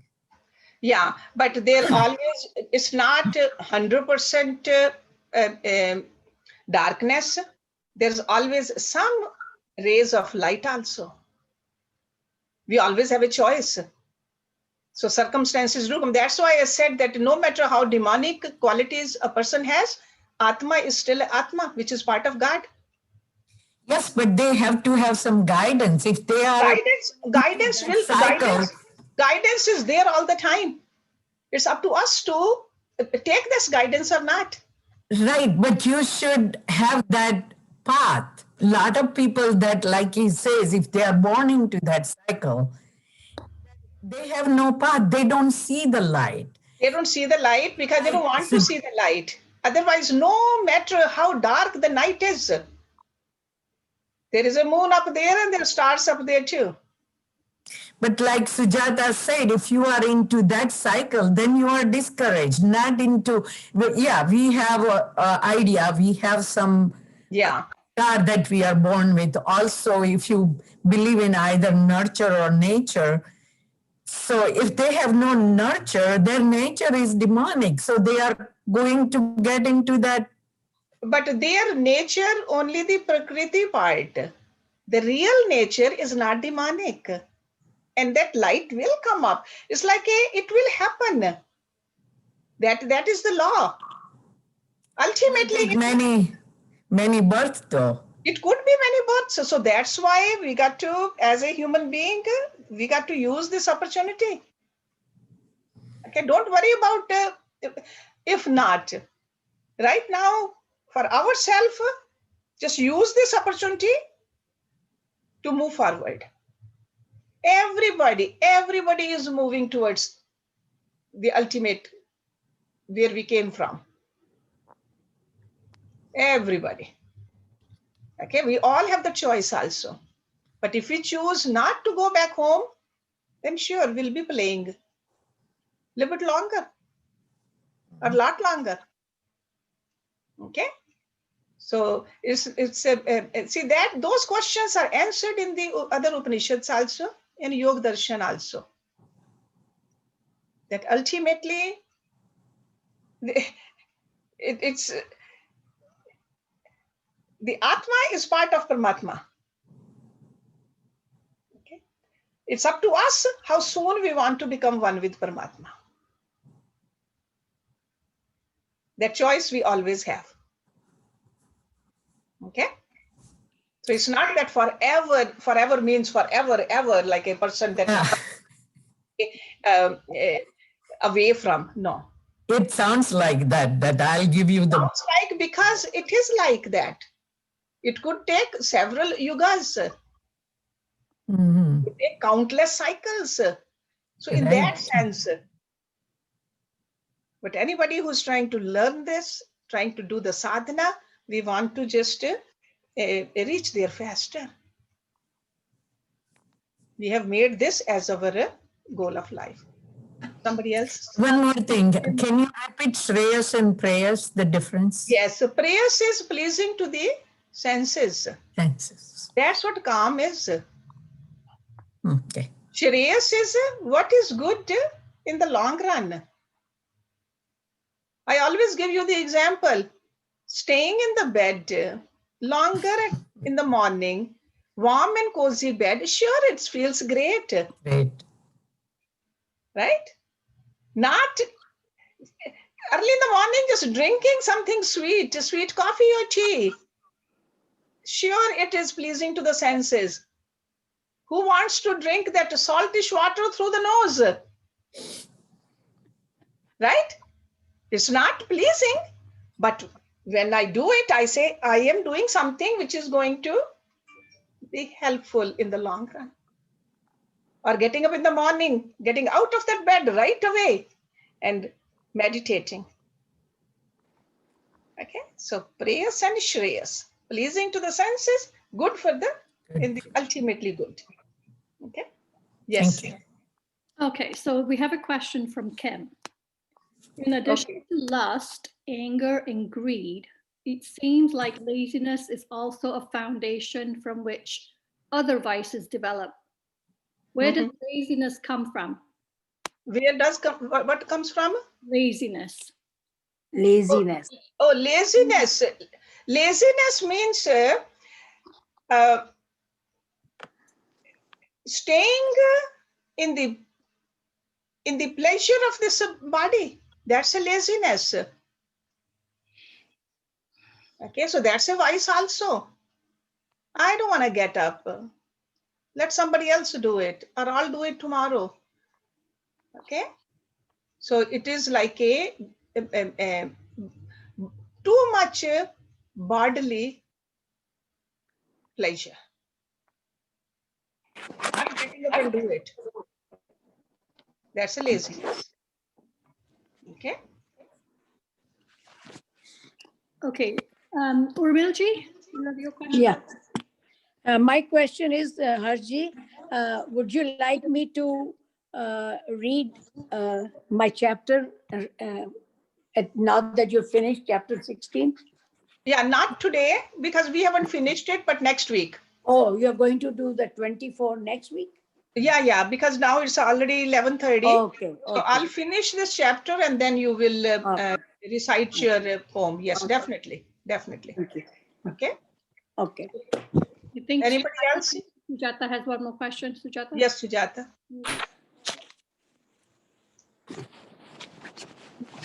Yeah, but they're always, it's not 100% darkness. There's always some rays of light also. We always have a choice. So circumstances do come. That's why I said that no matter how demonic qualities a person has, Atma is still Atma, which is part of God. Yes, but they have to have some guidance. If they are Guidance is there all the time. It's up to us to take this guidance or not. Right, but you should have that path. A lot of people that, like he says, if they are born into that cycle, they have no path. They don't see the light. They don't see the light because they don't want to see the light. Otherwise, no matter how dark the night is, there is a moon up there and there are stars up there too. But like Sujata said, if you are into that cycle, then you are discouraged, not into, yeah, we have an idea, we have some star that we are born with. Also, if you believe in either nurture or nature, so if they have no nurture, their nature is demonic. So they are going to get into that. But their nature, only the Prakriti part. The real nature is not demonic. And that light will come up. It's like it will happen. That is the law. Ultimately, many births though. It could be many births. So that's why we got to, as a human being, we got to use this opportunity. Okay, don't worry about if not. Right now, for ourselves, just use this opportunity to move forward. Everybody is moving towards the ultimate, where we came from. Everybody. Okay, we all have the choice also. But if we choose not to go back home, then sure, we'll be playing a little bit longer, or a lot longer. Okay, so it's see that those questions are answered in the other Upanishads also, in Yoga Darshan also. That ultimately, it's the Atma is part of Paramatma. Okay, it's up to us how soon we want to become one with Paramatma. That choice we always have. Okay. So it's not that forever means forever, ever, like a person that away from. No. It sounds like that I'll give you the. Sounds like, because it is like that. It could take several yugas. Mhm. It could take countless cycles. So in that sense, but anybody who's trying to learn this, trying to do the sadhana, we want to just reach there faster. We have made this as our goal of life. Somebody else? One more thing. Can you repeat Shreyas and Prayas, the difference? Yes, so prayers is pleasing to the senses. Senses. That's what calm is. Okay. Shreyas is what is good in the long run. I always give you the example. Staying in the bed longer in the morning, warm and cozy bed, sure, it feels great. Great. Right? Not early in the morning, just drinking something sweet, sweet coffee or tea. Sure, it is pleasing to the senses. Who wants to drink that saltish water through the nose? Right? It's not pleasing, but when I do it, I say I am doing something which is going to be helpful in the long run. Or getting up in the morning, getting out of that bed right away and meditating. Okay, so prayers and shreyas, pleasing to the senses, good for the, in the ultimately good. Okay, yes. Thank you. Okay, so we have a question from Kim. In addition to lust, anger, and greed, it seems like laziness is also a foundation from which other vices develop. Where does laziness come from? Where does what comes from? Laziness. Laziness. Oh, laziness. Laziness means staying in the pleasure of this body. That's a laziness. Okay, so that's a vice also. I don't want to get up. Let somebody else do it, or I'll do it tomorrow. Okay, so it is like a too much bodily pleasure. Not getting up and do it. That's a laziness. Okay. Okay, Urmilji, you have your question? Yeah. My question is, Harji, would you like me to read my chapter now that you've finished chapter 16? Yeah, not today because we haven't finished it, but next week. Oh, you're going to do the 24 next week? Yeah, because now it's already 11:30. Okay. So I'll finish this chapter and then you will recite your poem. Yes, definitely. Definitely. Thank you. Okay. Okay. You think Anybody else? Sujata has one more question, Sujata? Yes, Sujata.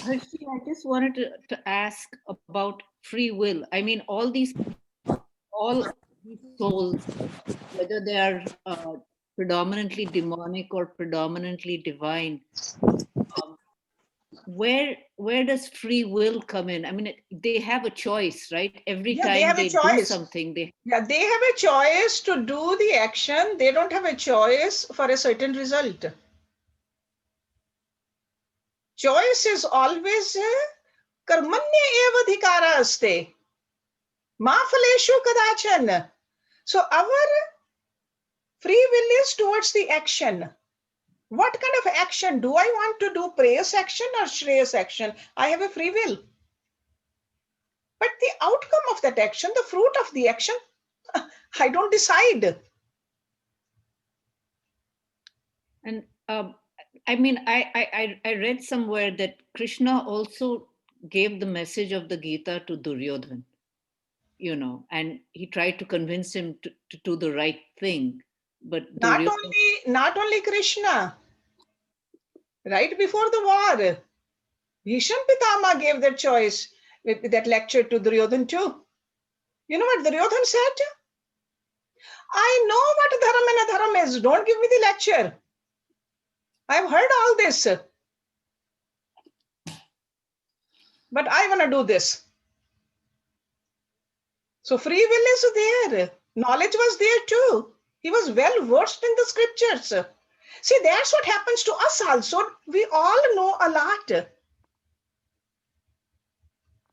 Hershey, I just wanted to ask about free will. I mean, all these souls, whether they are predominantly demonic or predominantly divine, where does free will come in? I mean, they have a choice, right? Every time they do something, they have a choice to do the action. They don't have a choice for a certain result. Choice is always karmanya eva adhikara aste. Ma phaleshu kadachan. So our free will is towards the action. What kind of action? Do I want to do prayas action or shreyas action? I have a free will. But the outcome of that action, the fruit of the action, I don't decide. And I mean, I read somewhere that Krishna also gave the message of the Gita to Duryodhan, you know, and he tried to convince him to do the right thing. But not only Krishna, right before the war, Bhishma Pitama gave that choice with that lecture to Duryodhan too. You know what Duryodhan said? I know what dharma and adharma is. Don't give me the lecture. I've heard all this. But I want to do this. So free will is there. Knowledge was there too. He was well versed in the scriptures. See, that's what happens to us also. We all know a lot.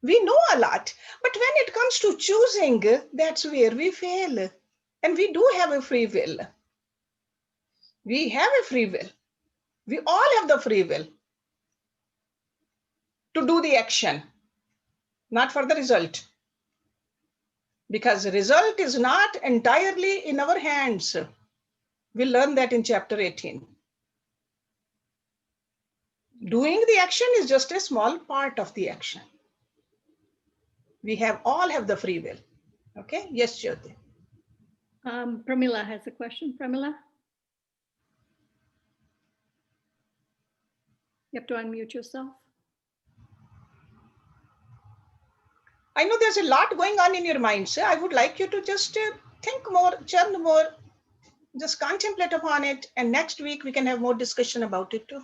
We know a lot. But when it comes to choosing, that's where we fail. And we do have a free will. We have a free will. We all have the free will to do the action, not for the result. Because the result is not entirely in our hands. We'll learn that in chapter 18. Doing the action is just a small part of the action. We all have the free will. Okay? Yes, Jyoti. Pramila has a question. Pramila? You have to unmute yourself. I know there's a lot going on in your mind, sir. I would like you to just think more, churn more, just contemplate upon it. And next week we can have more discussion about it too.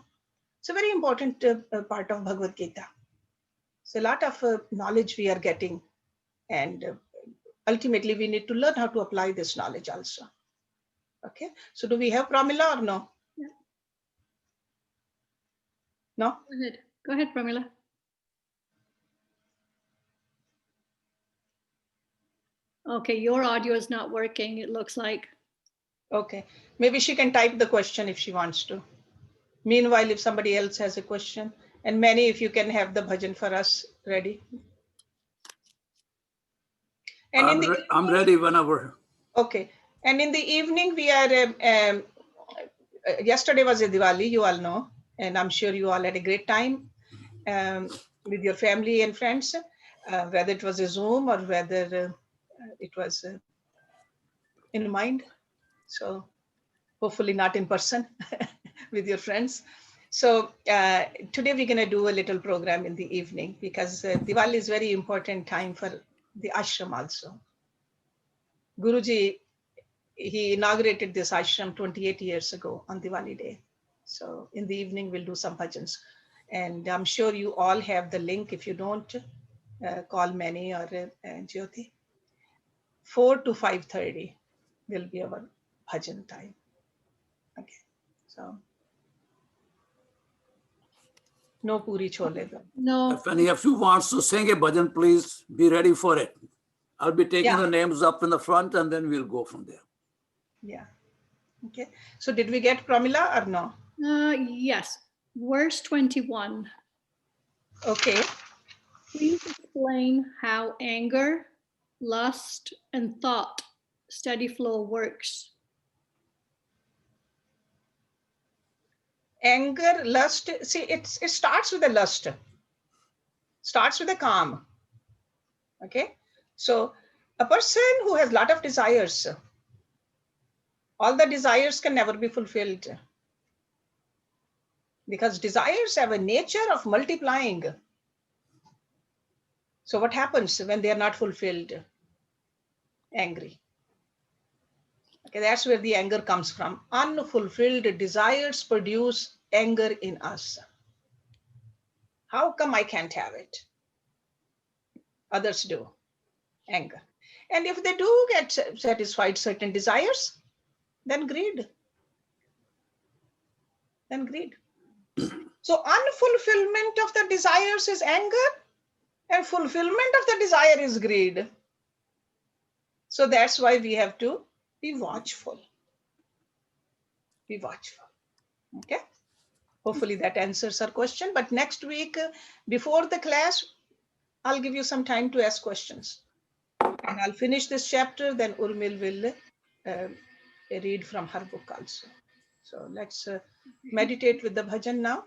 It's a very important part of Bhagavad Gita. It's a lot of knowledge we are getting. And ultimately we need to learn how to apply this knowledge also. Okay. So do we have Pramila or no? Yeah. No? Go ahead, Pramila. Okay, your audio is not working, it looks like. Okay. Maybe she can type the question if she wants to. Meanwhile, if somebody else has a question, and Many, if you can have the bhajan for us ready. And I'm ready whenever. Okay. And in the evening, we are, yesterday was a Diwali, you all know, and I'm sure you all had a great time with your family and friends, whether it was a Zoom or whether it was in mind. So hopefully not in person with your friends. So today we're going to do a little program in the evening because Diwali is very important time for the ashram also. Guruji, he inaugurated this ashram 28 years ago on Diwali day. So in the evening, we'll do some bhajans. And I'm sure you all have the link. If you don't, call Mani or Jyoti. 4 to 5:30 will be our bhajan time. Okay, so no puri chole. No. If any of you wants to sing a bhajan, please be ready for it. I'll be taking the names up in the front and then we'll go from there. Yeah. Okay. So did we get Pramila or no? Yes. Verse 21. Okay. Please explain how anger, lust, and thought steady flow works. Anger, lust. See, it starts with a lust. Starts with a calm. Okay. So a person who has a lot of desires, all the desires can never be fulfilled because desires have a nature of multiplying. So what happens when they are not fulfilled? Angry. Okay, that's where the anger comes from. Unfulfilled desires produce anger in us. How come I can't have it? Others do. Anger. And if they do get satisfied certain desires, then greed. Then greed. So unfulfillment of the desires is anger, and fulfillment of the desire is greed. So that's why we have to be watchful. Be watchful. Okay. Hopefully that answers our question. But next week, before the class, I'll give you some time to ask questions. And I'll finish this chapter, then Urmil will read from her book also. So let's meditate with the bhajan now.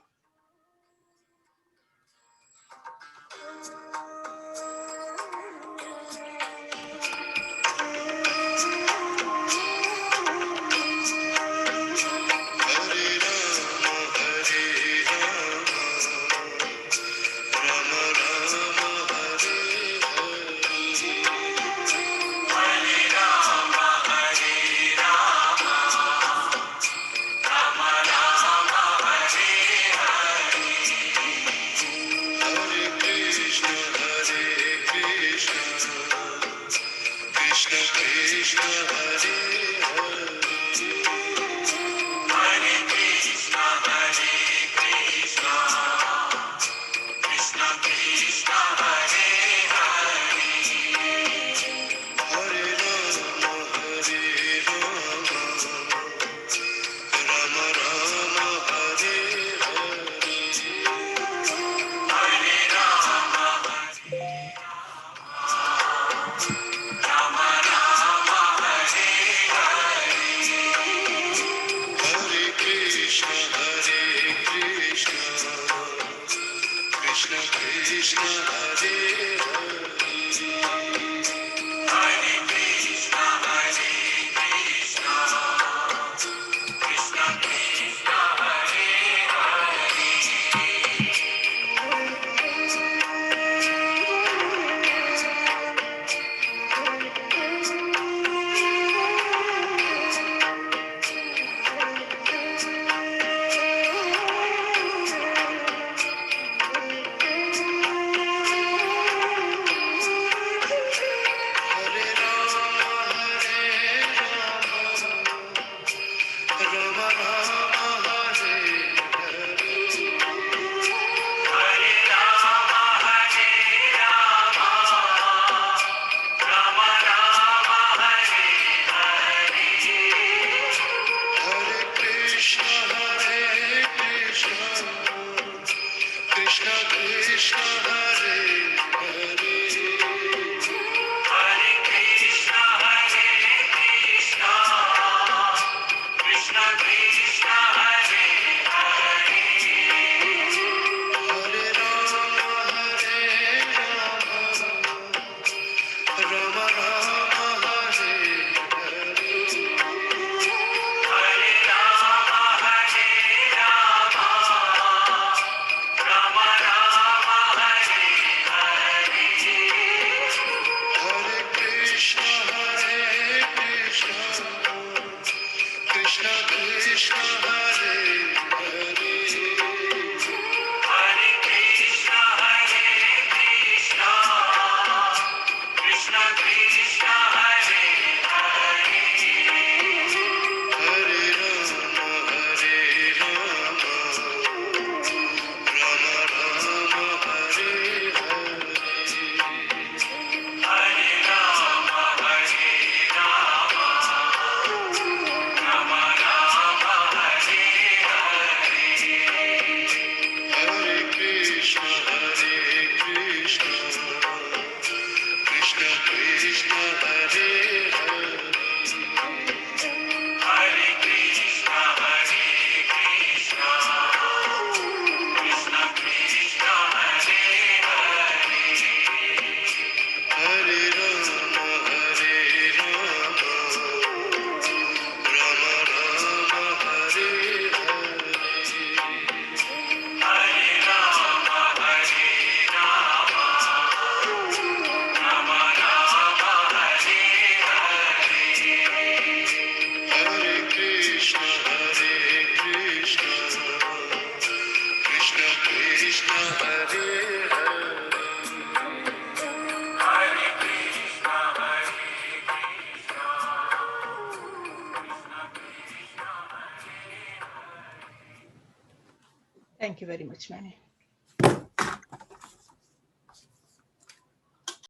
Thank you very much, Mani.